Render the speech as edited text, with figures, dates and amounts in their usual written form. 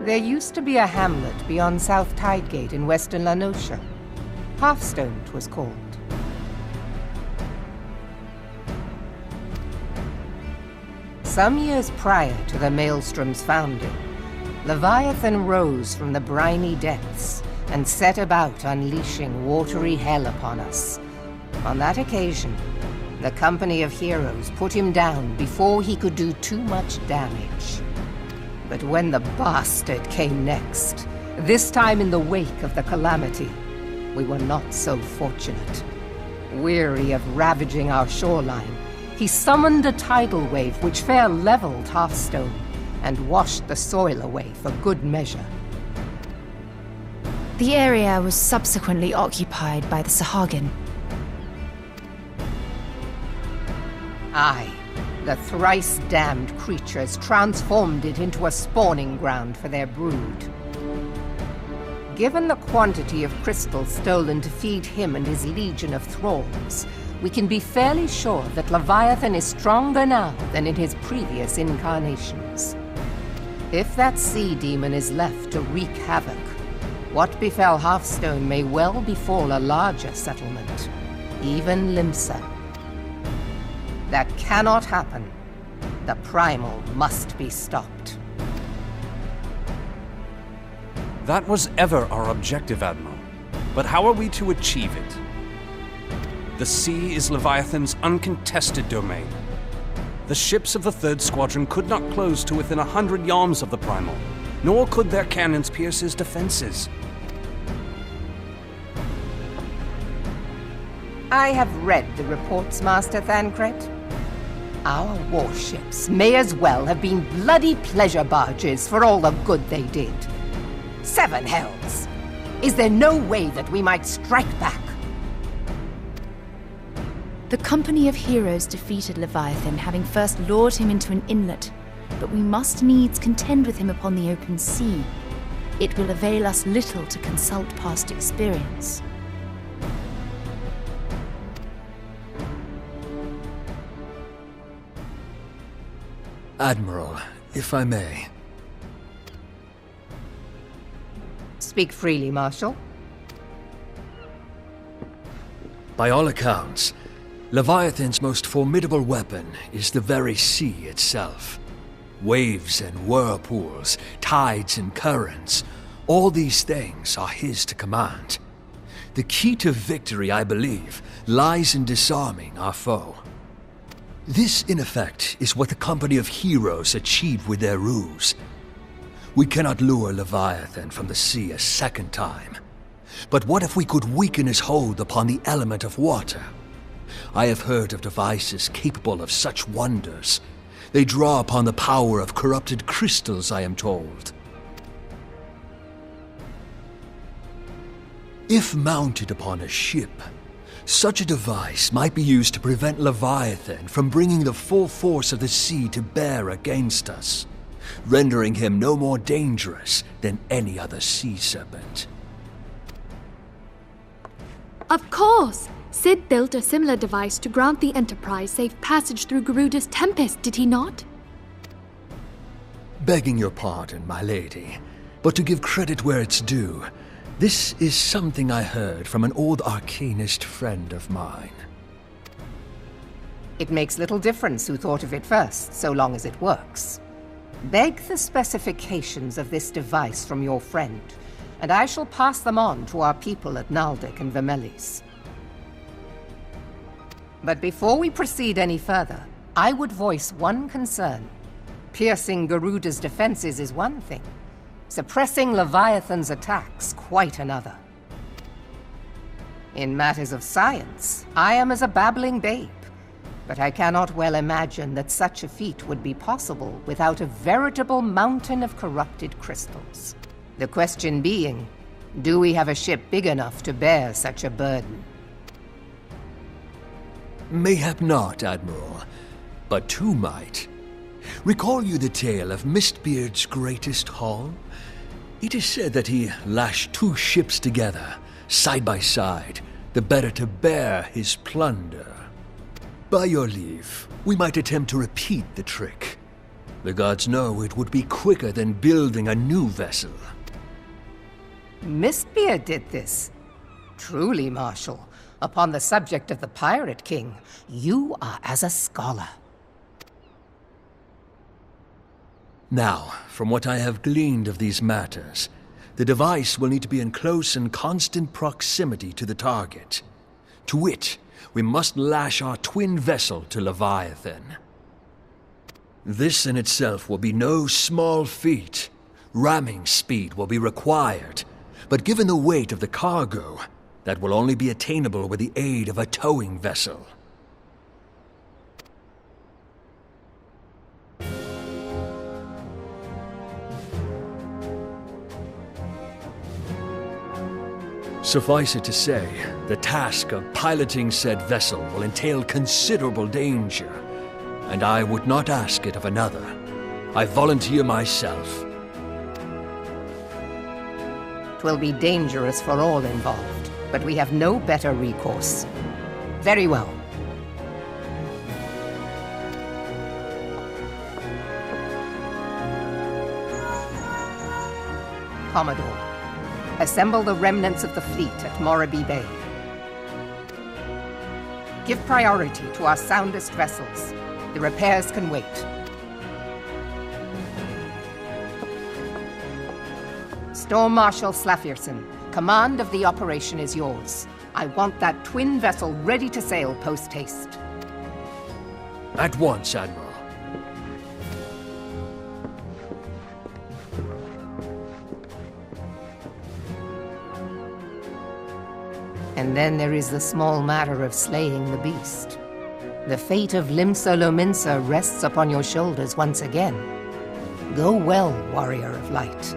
There used to be a hamlet beyond South Tidegate in western Lanosha. Hearthstone, 'twas called. Some years prior to the Maelstrom's founding, Leviathan rose from the briny depths and set about unleashing watery hell upon us. On that occasion, the Company of Heroes put him down before he could do too much damage. But when the bastard came next, this time in the wake of the calamity, we were not so fortunate. Weary of ravaging our shoreline, he summoned a tidal wave which fair leveled Hearthstone and washed the soil away for good measure. The area was subsequently occupied by the Sahagin. Aye, the thrice-damned creatures transformed it into a spawning ground for their brood. Given the quantity of crystals stolen to feed him and his legion of thralls, we can be fairly sure that Leviathan is stronger now than in his previous incarnations. If that sea demon is left to wreak havoc, what befell Hearthstone may well befall a larger settlement, even Limsa. That cannot happen. The Primal must be stopped. That was ever our objective, Admiral. But how are we to achieve it? The sea is Leviathan's uncontested domain. The ships of the 3rd Squadron could not close to within 100 yards of the Primal, nor could their cannons pierce his defenses. I have read the reports, Master Thancred. Our warships may as well have been bloody pleasure barges for all the good they did. 7 hells! Is there no way that we might strike back? The Company of Heroes defeated Leviathan, having first lured him into an inlet, but we must needs contend with him upon the open sea. It will avail us little to consult past experience. Admiral, if I may. Speak freely, Marshal. By all accounts, Leviathan's most formidable weapon is the very sea itself. Waves and whirlpools, tides and currents, all these things are his to command. The key to victory, I believe, lies in disarming our foe. This, in effect, is what the Company of Heroes achieved with their ruse. We cannot lure Leviathan from the sea a second time. But what if we could weaken his hold upon the element of water? I have heard of devices capable of such wonders. They draw upon the power of corrupted crystals, I am told. If mounted upon a ship, such a device might be used to prevent Leviathan from bringing the full force of the sea to bear against us, rendering him no more dangerous than any other sea serpent. Of course! Sid built a similar device to grant the Enterprise safe passage through Garuda's Tempest, did he not? Begging your pardon, my lady, but to give credit where it's due, this is something I heard from an old arcanist friend of mine. It makes little difference who thought of it first, so long as it works. Beg the specifications of this device from your friend, and I shall pass them on to our people at Naldic and Vermelis. But before we proceed any further, I would voice one concern. Piercing Garuda's defenses is one thing. Suppressing Leviathan's attacks, quite another. In matters of science, I am as a babbling babe, but I cannot well imagine that such a feat would be possible without a veritable mountain of corrupted crystals. The question being, do we have a ship big enough to bear such a burden? Mayhap not, Admiral, but two might. Recall you the tale of Mistbeard's greatest haul? It is said that he lashed 2 ships together, side by side, the better to bear his plunder. By your leave, we might attempt to repeat the trick. The gods know it would be quicker than building a new vessel. Mistbeard did this. Truly, Marshal, upon the subject of the Pirate King, you are as a scholar. Now, from what I have gleaned of these matters, the device will need to be in close and constant proximity to the target. To wit, we must lash our twin vessel to Leviathan. This in itself will be no small feat. Ramming speed will be required, but given the weight of the cargo, that will only be attainable with the aid of a towing vessel. Suffice it to say, the task of piloting said vessel will entail considerable danger, and I would not ask it of another. I volunteer myself. 'Twill be dangerous for all involved, but we have no better recourse. Very well. Commodore, assemble the remnants of the fleet at Morabee Bay. Give priority to our soundest vessels. The repairs can wait. Storm Marshal Slafierson, command of the operation is yours. I want that twin vessel ready to sail post-haste. At once, Admiral. And then there is the small matter of slaying the beast. The fate of Limsa Lominsa rests upon your shoulders once again. Go well, warrior of light.